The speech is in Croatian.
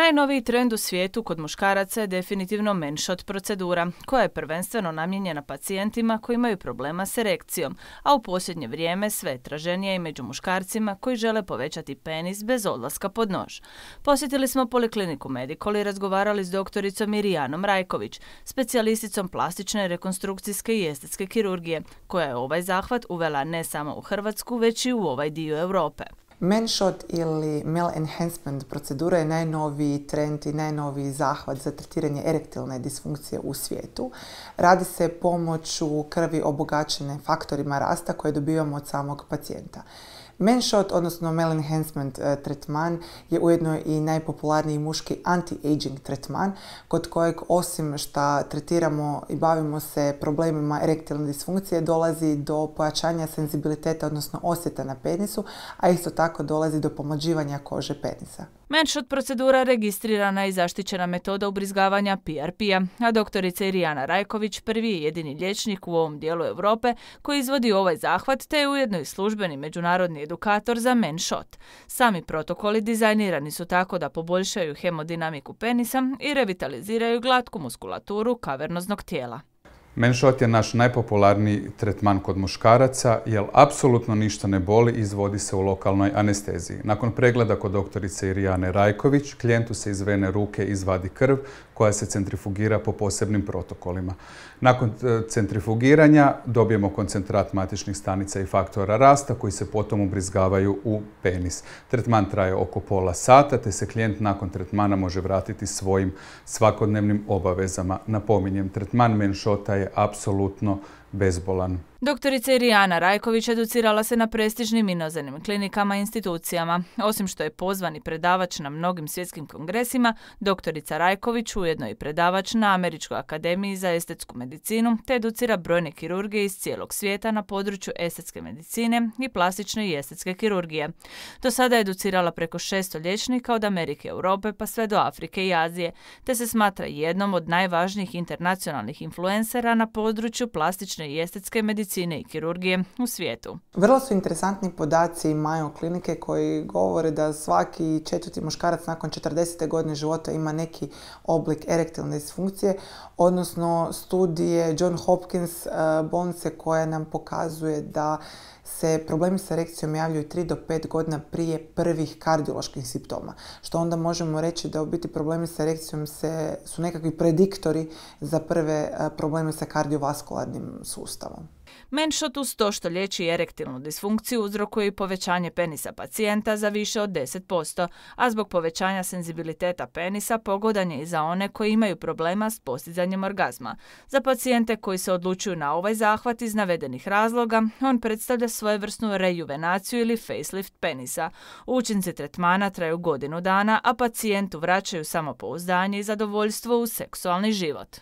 Najnoviji trend u svijetu kod muškaraca je definitivno menshot procedura, koja je prvenstveno namijenjena pacijentima koji imaju problema s erekcijom, a u posljednje vrijeme sve traženije i među muškarcima koji žele povećati penis bez odlaska pod nož. Posjetili smo Polikliniku Medikol i razgovarali s doktoricom Irijanom Rajković, specijalisticom plastične, rekonstrukcijske i estetske kirurgije, koja je ovaj zahvat uvela ne samo u Hrvatsku, već i u ovaj dio Europe. Menshot ili male enhancement procedura je najnoviji trend i najnoviji zahvat za tretiranje erektilne disfunkcije u svijetu. Radi se pomoću krvi obogaćene faktorima rasta koje dobivamo od samog pacijenta. Menshot, odnosno male enhancement tretman, je ujedno i najpopularniji muški anti-aging tretman, kod kojeg osim što tretiramo i bavimo se problemima erektilne disfunkcije, dolazi do pojačanja senzibiliteta, odnosno osjeta na penisu, a isto tako dolazi do pomlađivanja kože penisa. Menshot procedura registrirana i zaštićena metoda ubrizgavanja PRP-a, a doktorica Irijana Rajković prvi je jedini liječnik u ovom dijelu Europe koji izvodi ovaj zahvat, te je ujedno i službeni međunarodni edukator za menshot. Sami protokoli dizajnirani su tako da poboljšaju hemodinamiku penisa i revitaliziraju glatku muskulaturu kavernoznog tijela. Menshot je naš najpopularniji tretman kod muškaraca jer apsolutno ništa ne boli i izvodi se u lokalnoj anesteziji. Nakon pregleda kod doktorice Irijane Rajković, klijentu se iz vene ruke izvadi krv koja se centrifugira po posebnim protokolima. Nakon centrifugiranja dobijemo koncentrat matičnih stanica i faktora rasta koji se potom ubrizgavaju u penis. Tretman traje oko pola sata te se klijent nakon tretmana može vratiti svojim svakodnevnim obavezama. Napominjem, tretman menshota je apsolutno bezbolan. Doktorica Irijana Rajković educirala se na prestižnim inozemnim klinikama i institucijama. Osim što je pozvani predavač na mnogim svjetskim kongresima, doktorica Rajković ujedno i predavač na Američkoj akademiji za estetsku medicinu, te educira brojne kirurge iz cijelog svijeta na području estetske medicine i plastične i estetske kirurgije. Do sada je educirala preko 600 liječnika od Amerike i Europe pa sve do Afrike i Azije, te se smatra jednom od najvažnijih internacionalnih influencera na području plastične i estetske medicine i kirurgije u svijetu. Vrlo su interesantni podaci Mayo klinike koji govore da svaki četvrti muškarac nakon 40. godine života ima neki oblik erektilne disfunkcije, odnosno studije John Hopkins bolnice koja nam pokazuje da se problemi s erekcijom javljaju 3 do 5 godina prije prvih kardioloških simptoma, što onda možemo reći da u biti problemi s erekcijom su nekakvi prediktori za prve probleme sa kardiovaskularnim sustavom. Menshot uz to što liječi erektilnu disfunkciju uzrokuje i povećanje penisa pacijenta za više od 10%, a zbog povećanja senzibiliteta penisa pogodan je i za one koji imaju problema s postizanjem orgazma. Za pacijente koji se odlučuju na ovaj zahvat iz navedenih razloga, on predstavlja svojevrsnu rejuvenaciju ili facelift penisa. Učinci tretmana traju godinu dana, a pacijentu vraćaju samopouzdanje i zadovoljstvo u seksualni život.